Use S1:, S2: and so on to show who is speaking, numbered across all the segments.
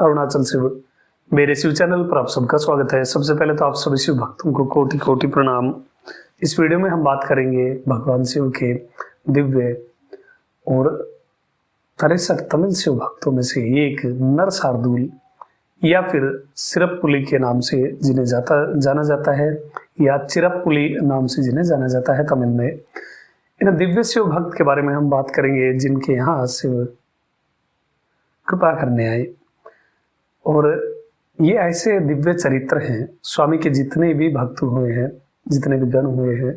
S1: अरुणाचल शिव। मेरे शिव चैनल पर आप सबका स्वागत है। सबसे पहले तो आप सभी शिव भक्तों को कोटि कोटि प्रणाम। इस वीडियो में हम बात करेंगे भगवान शिव के दिव्य और 63 तमिल शिव भक्तों में से एक नर शार्दूल या फिर सिरप्पुली के नाम से जिन्हें जाना जाता है, या चिरप्पुली नाम से जिन्हें जाना जाता है तमिल में। इन दिव्य शिव भक्त के बारे में हम बात करेंगे जिनके यहाँ शिव कृपा करने आए। और ये ऐसे दिव्य चरित्र हैं, स्वामी के जितने भी भक्त हुए हैं, जितने भी गण हुए हैं,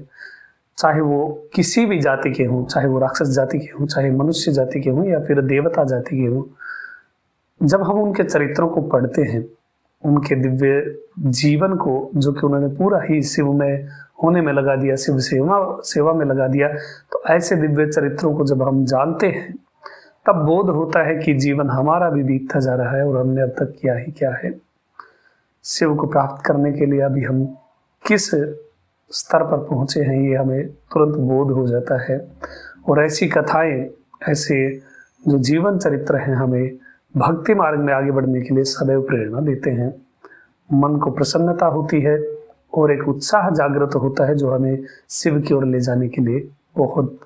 S1: चाहे वो किसी भी जाति के हों, चाहे वो राक्षस जाति के हों, चाहे मनुष्य जाति के हों या फिर देवता जाति के हों, जब हम उनके चरित्रों को पढ़ते हैं, उनके दिव्य जीवन को जो कि उन्होंने पूरा ही शिव में होने में लगा दिया, शिव सेवा में लगा दिया, तो ऐसे दिव्य चरित्रों को जब हम जानते हैं तब बोध होता है कि जीवन हमारा भी बीतता जा रहा है और हमने अब तक किया ही क्या है। शिव को प्राप्त करने के लिए अभी हम किस स्तर पर पहुंचे हैं ये हमें तुरंत बोध हो जाता है। और ऐसी कथाएं, ऐसे जो जीवन चरित्र हैं, हमें भक्ति मार्ग में आगे बढ़ने के लिए सदैव प्रेरणा देते हैं। मन को प्रसन्नता होती है और एक उत्साह जागृत होता है जो हमें शिव की ओर ले जाने के लिए बहुत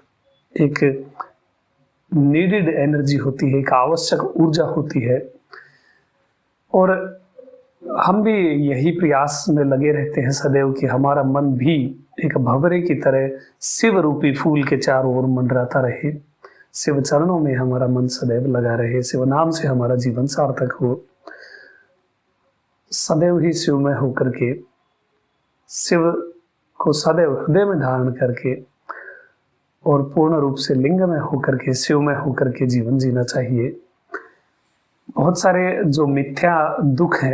S1: एक नीडेड एनर्जी होती है, एक आवश्यक ऊर्जा होती है। और हम भी यही प्रयास में लगे रहते हैं सदैव कि हमारा मन भी एक भंवरे की तरह शिव रूपी फूल के चारों ओर मंडराता रहे, शिव चरणों में हमारा मन सदैव लगा रहे, शिव नाम से हमारा जीवन सार्थक हो। सदैव ही शिव में होकर के, शिव को सदैव हृदय में धारण करके और पूर्ण रूप से लिंग में होकर के, शिव में होकर के जीवन जीना चाहिए। बहुत सारे जो मिथ्या दुख है,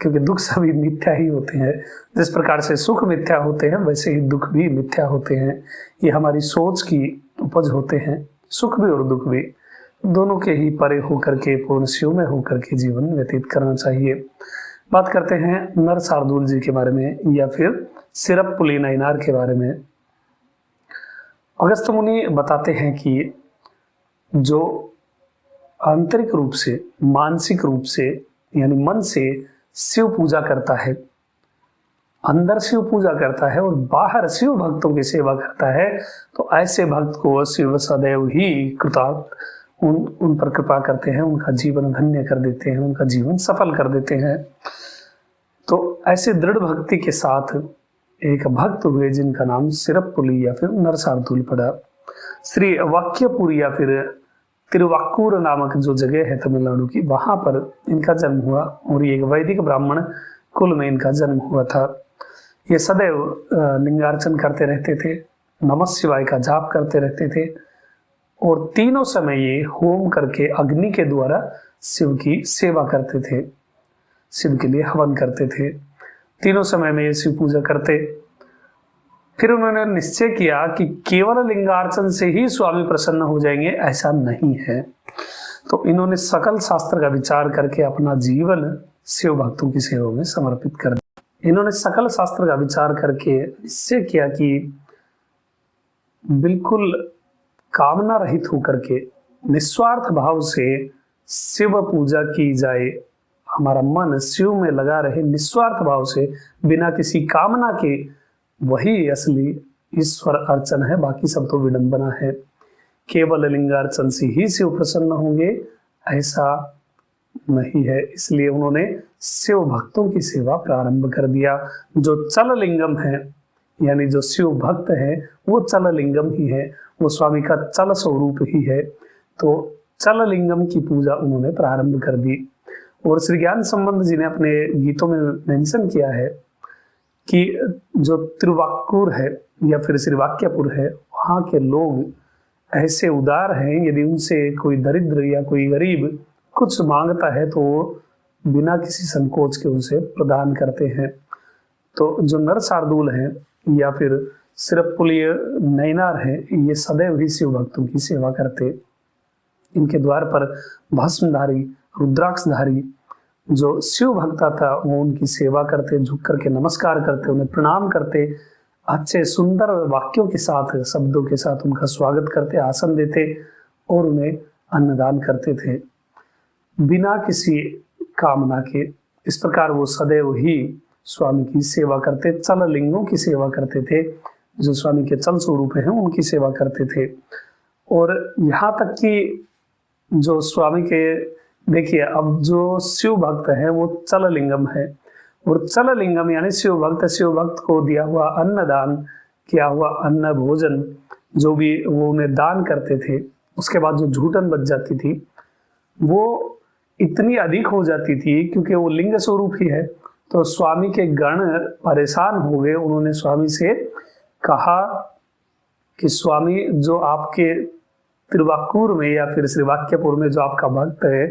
S1: क्योंकि दुख सभी मिथ्या ही होते हैं, जिस प्रकार से सुख मिथ्या होते हैं वैसे ही दुख भी मिथ्या होते हैं। ये हमारी सोच की उपज होते हैं। सुख भी और दुख भी दोनों के ही परे होकर के, पूर्ण शिव में होकर के जीवन व्यतीत करना चाहिए। बात करते हैं नर शार्दूल जी के बारे में या फिर सिरप्पुली नयनार के बारे में। अगस्त्य मुनि बताते हैं कि जो आंतरिक रूप से, मानसिक रूप से, यानी मन से शिव पूजा करता है, अंदर शिव पूजा करता है और बाहर शिव भक्तों की सेवा करता है, तो ऐसे भक्त को शिव सदैव ही कृतार्थ उन पर कृपा करते हैं, उनका जीवन धन्य कर देते हैं, उनका जीवन सफल कर देते हैं। तो ऐसे दृढ़ भक्ति के साथ एक भक्त हुए जिनका नाम सिरप्पुली या फिर नर शार्दूल पड़ा। श्री वाक्यपुर या फिर तिरुवाक्कूर नामक जो जगह है तमिलनाडु की, वहां पर इनका जन्म हुआ और ये एक वैदिक ब्राह्मण कुल में इनका जन्म हुआ था। ये सदैव लिंगार्चन करते रहते थे, नमः शिवाय का जाप करते रहते थे और तीनों समय ये होम करके अग्नि के द्वारा शिव की सेवा करते थे, शिव के लिए हवन करते थे। तीनों समय में ये शिव पूजा करते। फिर उन्होंने निश्चय किया कि केवल लिंगार्चन से ही स्वामी प्रसन्न हो जाएंगे, ऐसा नहीं है। तो इन्होंने सकल शास्त्र का विचार करके अपना जीवन शिव भक्तों की सेवा में समर्पित कर दिया। इन्होंने सकल शास्त्र का विचार करके निश्चय किया कि बिल्कुल कामना रहित होकर के निस्वार्थ भाव से शिव पूजा की जाए, हमारा मन शिव में लगा रहे निस्वार्थ भाव से, बिना किसी कामना के, वही असली ईश्वर अर्चन है। बाकी सब तो विडंबना है। केवल लिंगार्चन से ही शिव प्रसन्न होंगे, ऐसा नहीं है। इसलिए उन्होंने शिव भक्तों की सेवा प्रारंभ कर दिया। जो चल लिंगम है, यानी जो शिव भक्त है वो चल लिंगम ही है, वो स्वामी का चल स्वरूप ही है। तो चल लिंगम की पूजा उन्होंने प्रारंभ कर दी। और श्री ज्ञान संबंध जी ने अपने गीतों में मेंशन किया है कि जो तिरुवाक्कूर है या फिर श्रीवाक्यपुर है, वहाँ के लोग ऐसे उदार हैं, यदि उनसे कोई दरिद्र या कोई गरीब कुछ मांगता है तो वो बिना किसी संकोच के उनसे प्रदान करते हैं। तो जो नर शार्दूल हैं या फिर सिरप्पुली नयनार हैं, ये सदैव ही शिव भक्तों की सेवा करते। इनके द्वार पर भस्मधारी, रुद्राक्षधारी जो शिव भक्ता था वो उनकी सेवा करते, झुक करके नमस्कार करते, उन्हें प्रणाम करते, अच्छे सुंदर वाक्यों के साथ, शब्दों के साथ उनका स्वागत करते, आसन देते और उन्हें अन्नदान करते थे। बिना किसी कामना के। इस प्रकार वो सदैव ही स्वामी की सेवा करते, चल लिंगों की सेवा करते थे, जो स्वामी के चल स्वरूप हैं उनकी सेवा करते थे। और यहाँ तक कि जो स्वामी के, देखिए अब जो शिव भक्त है वो चल लिंगम है, और चल लिंगम यानी शिव भक्त को दिया हुआ अन्नदान, किया हुआ अन्न भोजन जो भी वो उन्हें दान करते थे, उसके बाद जो झूठन बच जाती थी वो इतनी अधिक हो जाती थी, क्योंकि वो लिंग स्वरूप ही है। तो स्वामी के गण परेशान हो गए, उन्होंने स्वामी से कहा कि स्वामी, जो आपके त्रिवाक्कुर में या फिर श्रीवाक्यपुर में जो आपका भक्त है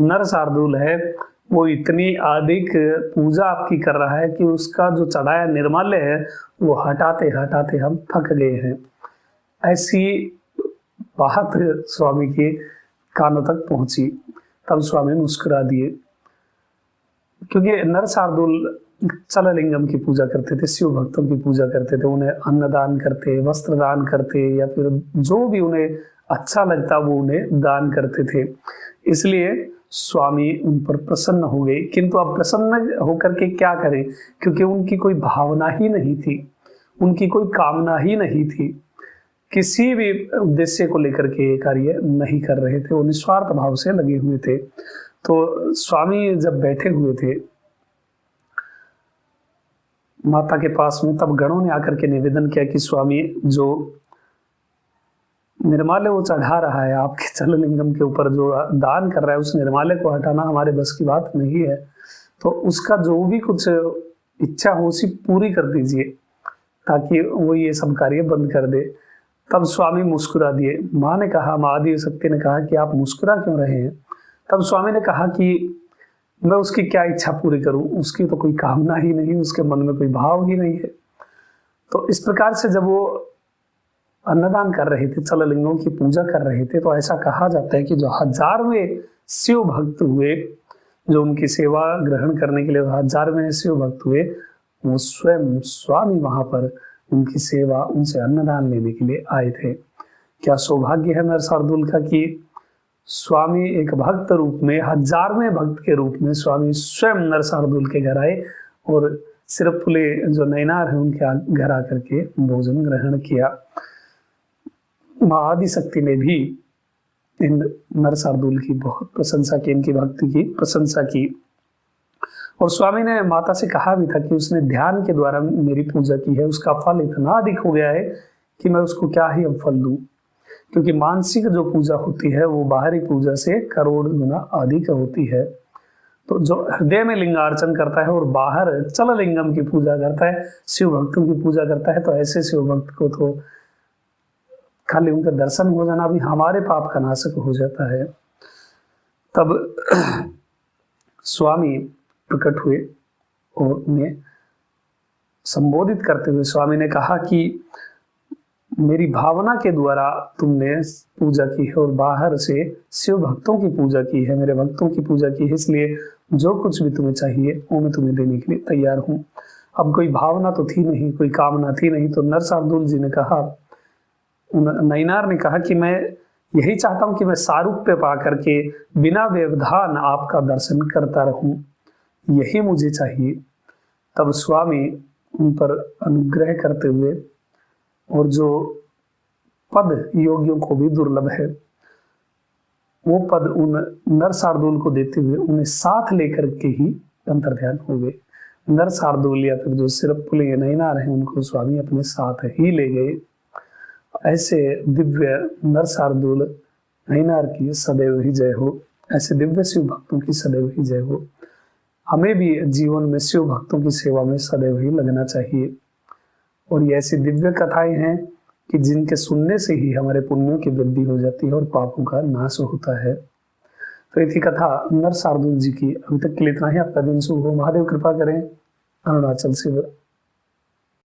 S1: नर शार्दूल है, वो इतनी अधिक पूजा आपकी कर रहा है कि उसका जो चढ़ाया निर्माल्य है वो हटाते हटाते हम थक गए हैं। ऐसी बात स्वामी के कानों तक पहुंची। तब स्वामी मुस्कुरा दिए, क्योंकि नर शार्दूल चल लिंगम की पूजा करते थे, शिव भक्तों की पूजा करते थे, उन्हें अन्नदान करते, वस्त्र दान करते, या फिर जो भी उन्हें अच्छा लगता वो उन्हें दान करते थे। इसलिए स्वामी उन पर प्रसन्न हो गए। किंतु अब प्रसन्न होकर के क्या करें, क्योंकि उनकी कोई भावना ही नहीं थी, उनकी कोई कामना ही नहीं थी, किसी भी उद्देश्य को लेकर के ये कार्य नहीं कर रहे थे, वो निस्वार्थ भाव से लगे हुए थे। तो स्वामी जब बैठे हुए थे माता के पास में, तब गणों ने आकर के निवेदन किया कि स्वामी, जो निर्माल्य वो चढ़ा रहा है आपके चल लिंगम के ऊपर, जो दान कर रहा है, उस निर्माल्य को हटाना हमारे बस की बात नहीं है, तो उसका जो भी कुछ इच्छा हो उसी पूरी कर दीजिए, ताकि वो ये सब कार्य बंद कर दे। तब स्वामी मुस्कुरा दिए। माँ ने कहा, माँ आदि शक्ति ने कहा कि आप मुस्कुरा क्यों रहे हैं? तब स्वामी ने कहा कि मैं उसकी क्या इच्छा पूरी करूं, उसकी तो कोई कामना ही नहीं, उसके मन में कोई भाव ही नहीं है। तो इस प्रकार से जब वो अन्नदान कर रहे थे, चल लिंगों की पूजा कर रहे थे, तो ऐसा कहा जाता है कि जो 1000वें शिव भक्त हुए, जो उनकी सेवा ग्रहण करने के लिए 1000वें शिव भक्त हुए, वो स्वयं स्वामी वहां पर उनकी सेवा, उनसे अन्नदान लेने के लिए आए थे। क्या सौभाग्य है नर शार्दूल का कि स्वामी एक भक्त रूप में, 1000वें भक्त के रूप में स्वामी स्वयं नर शार्दूल के घर आए, और सिरपुले जो नैनार है उनके घर आकर के भोजन ग्रहण किया। माँ आदिशक्ति ने भी इन नर शार्दूल की बहुत प्रशंसा की, इनकी भक्ति की प्रशंसा की। और स्वामी ने माता से कहा भी था कि उसने ध्यान के द्वारा मेरी पूजा की है, उसका फल इतना अधिक हो गया है कि मैं उसको क्या ही अब फल दूं, क्योंकि मानसिक जो पूजा होती है वो बाहरी पूजा से करोड़ गुना अधिक होती है। तो जो हृदय में लिंगार्चन करता है और बाहर चल लिंगम की पूजा करता है, शिव भक्तों की पूजा करता है, तो ऐसे शिव भक्त को तो खाली उनका दर्शन हो जाना भी हमारे पाप का नाशक हो जाता है। तब स्वामी प्रकट हुए और उन्हें संबोधित करते हुए स्वामी ने कहा कि मेरी भावना के द्वारा तुमने पूजा की है और बाहर से शिव भक्तों की पूजा की है, मेरे भक्तों की पूजा की है, इसलिए जो कुछ भी तुम्हें चाहिए वो मैं तुम्हें देने के लिए तैयार हूँ। अब कोई भावना तो थी नहीं, कोई कामना थी नहीं। तो नर शार्दूल जी ने कहा, नैनार ने कहा कि मैं यही चाहता हूँ कि मैं सारूप्य पा करके बिना व्यवधान आपका दर्शन करता रहूं, यही मुझे चाहिए। तब स्वामी उन पर अनुग्रह करते हुए, और जो पद योगियों को भी दुर्लभ है, वो पद उन नर शार्दूल को देते हुए उन्हें साथ लेकर के ही अंतर्ध्यान हो गए। नर शार्दूल या फिर जो सिरपुले नैनार हैं उनको स्वामी अपने साथ ही ले गए। ऐसे दिव्य नर शार्दूल नैनार की सदैव ही जय हो, ऐसे दिव्य शिव भक्तों की सदैव ही जय हो। हमें भी जीवन में शिव भक्तों की सेवा में सदैव ही लगना चाहिए। और ये ऐसी दिव्य कथाएं हैं कि जिनके सुनने से ही हमारे पुण्यों की वृद्धि हो जाती है और पापों का नाश होता है। तो ये थी कथा नर शार्दूल जी की। अभी तक के लिए इतना ही। आपका दिन शुभ हो। महादेव कृपा करें। अरुणाचल शिव।